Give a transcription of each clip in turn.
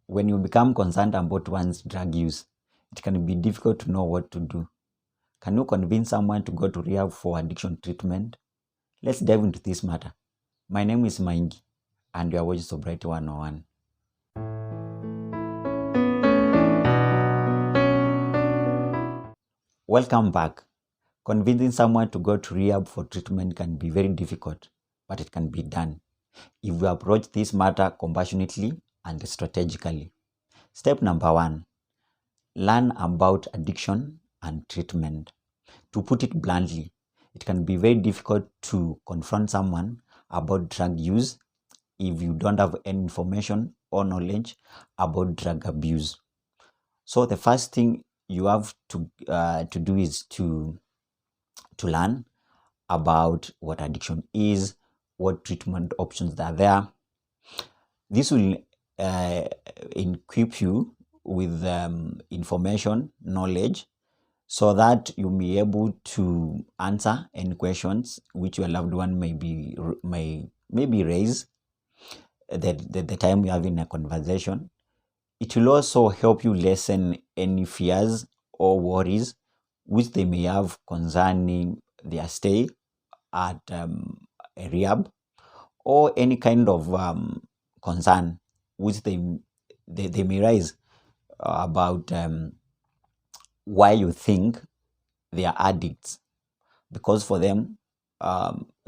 When you become concerned about one's drug use, it can be difficult to know what to do. Can you convince someone to go to rehab for addiction treatment? Let's dive into this matter. My name is Maingi, and you are watching Sobriety 101. Welcome back. Convincing someone to go to rehab for treatment can be very difficult, but it can be done if we approach this matter compassionately and strategically. Step number 1, learn about addiction and treatment. To put it bluntly, it can be very difficult to confront someone about drug use if you don't have any information or knowledge about drug abuse. So the first thing you have to do is to learn about what addiction is, what treatment options are there. This will equip you with information, knowledge, so that you may be able to answer any questions which your loved one may raise at the time you're having a conversation. It will also help you lessen any fears or worries which they may have concerning their stay at a rehab, or any kind of concern which they may raise about why you think they are addicts. Because for them,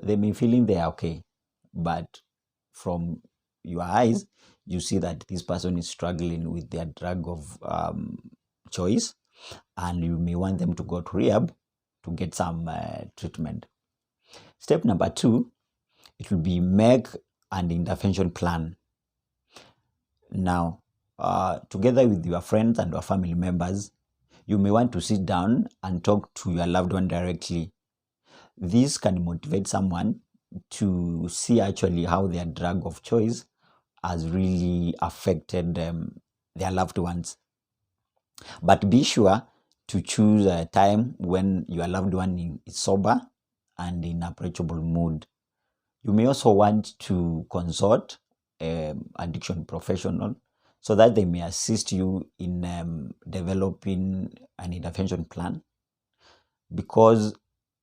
they may feeling they are okay, but from your eyes, you see that this person is struggling with their drug of choice, and you may want them to go to rehab to get some treatment. Step number 2, it will be make an intervention plan. Now, together with your friends and your family members, you may want to sit down and talk to your loved one directly. This can motivate someone to see actually how their drug of choice has really affected their loved ones. But be sure to choose a time when your loved one is sober and in approachable mood. You may also want to consult addiction professional so that they may assist you in developing an intervention plan, because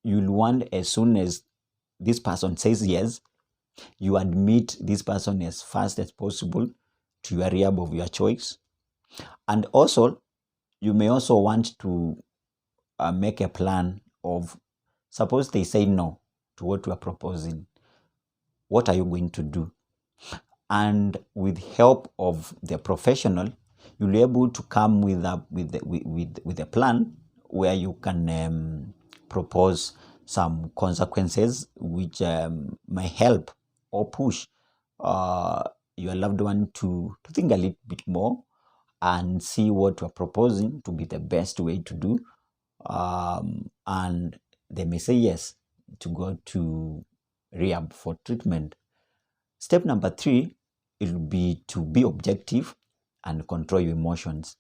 you'll want, as soon as this person says yes, you admit this person as fast as possible to your rehab of your choice. And also, you may also want to make a plan of, suppose they say no to what you are proposing, what are you going to do? And with help of the professional, you'll be able to come with a plan where you can propose some consequences which may help or push your loved one to think a little bit more and see what you're proposing to be the best way to do. And they may say yes to go to rehab for treatment. Step number 3, it will be to be objective and control your emotions.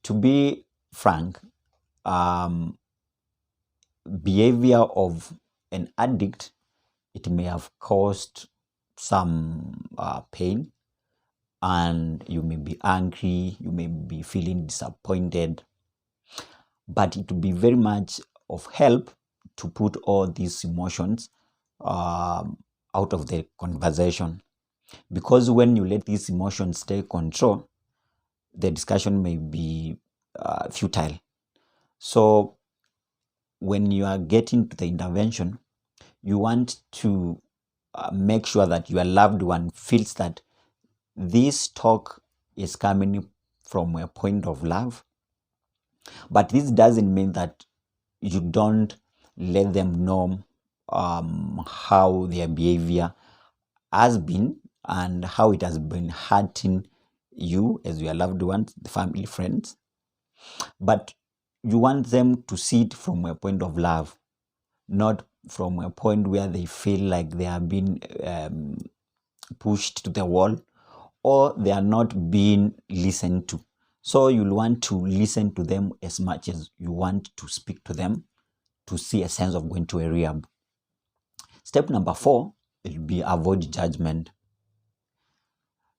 To be frank, behavior of an addict, it may have caused some pain, and you may be angry, you may be feeling disappointed, but it will be very much of help to put all these emotions out of the conversation, because when you let these emotions take control, the discussion may be futile. So when you are getting to the intervention, you want to make sure that your loved one feels that this talk is coming from a point of love. But this doesn't mean that you don't let them know how their behavior has been and how it has been hurting you as your loved ones, the family, friends. But you want them to see it from a point of love, not from a point where they feel like they are being pushed to the wall or they are not being listened to. So you'll want to listen to them as much as you want to speak to them to see a sense of going to a rehab. Step number 4 will be avoid judgment.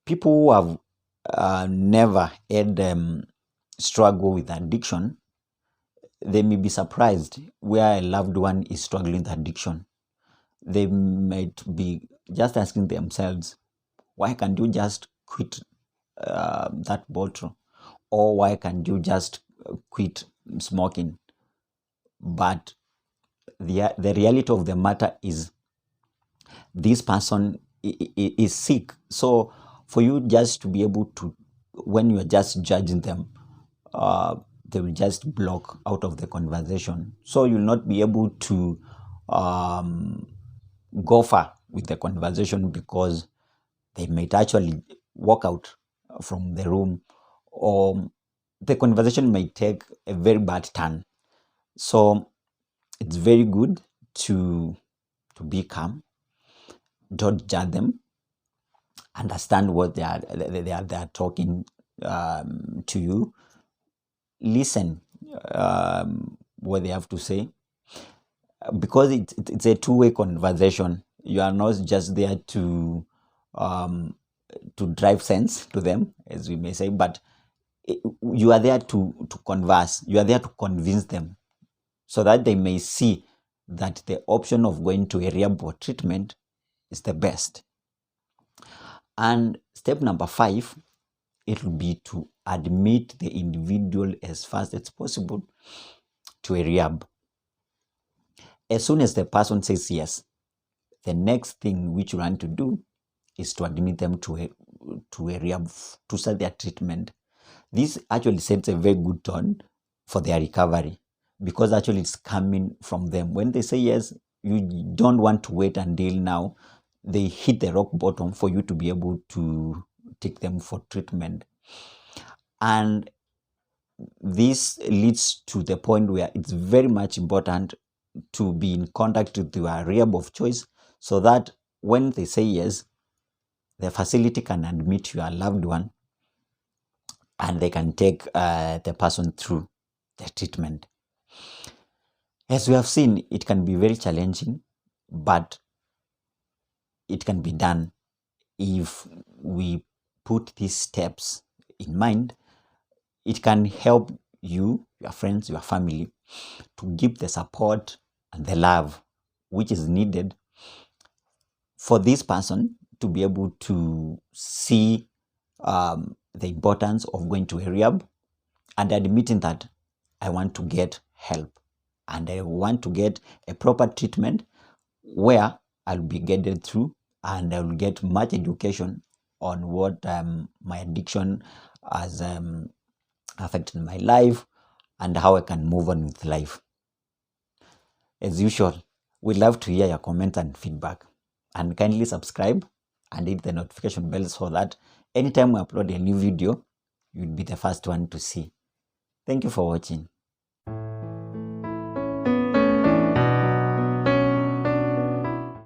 People who have never had struggle with addiction, they may be surprised where a loved one is struggling with addiction. They might be just asking themselves, why can't you just quit that bottle? Or why can't you just quit smoking? But the reality of the matter is this person is sick. So for you just to be able to, when you're just judging them, they will just block out of the conversation. So you'll not be able to go far with the conversation, because they might actually walk out from the room, or the conversation may take a very bad turn. So it's very good to be calm, don't judge them, understand what they are talking to you, listen what they have to say, because it's a two-way conversation. You are not just there to drive sense to them, as we may say, but you are there to converse. You are there to convince them, so that they may see that the option of going to a rehab or treatment is the best. And step number 5, it will be to admit the individual as fast as possible to a rehab. As soon as the person says yes, the next thing which you want to do is to admit them to a rehab to start their treatment. This actually sets a very good tone for their recovery, because actually it's coming from them. When they say yes, you don't want to wait until now they hit the rock bottom for you to be able to take them for treatment. And this leads to the point where it's very much important to be in contact with your rehab of choice, so that when they say yes, the facility can admit your loved one and they can take the person through the treatment. As we have seen, it can be very challenging, but it can be done if we put these steps in mind. It can help you, your friends, your family to give the support and the love which is needed for this person to be able to see the importance of going to a rehab and admitting that I want to get help and I want to get a proper treatment where I'll be guided through and I will get much education on what my addiction has affected my life and how I can move on with life. As usual, we'd love to hear your comments and feedback, and kindly subscribe and hit the notification bell so that anytime we upload a new video, you'll be the first one to see. Thank you for watching.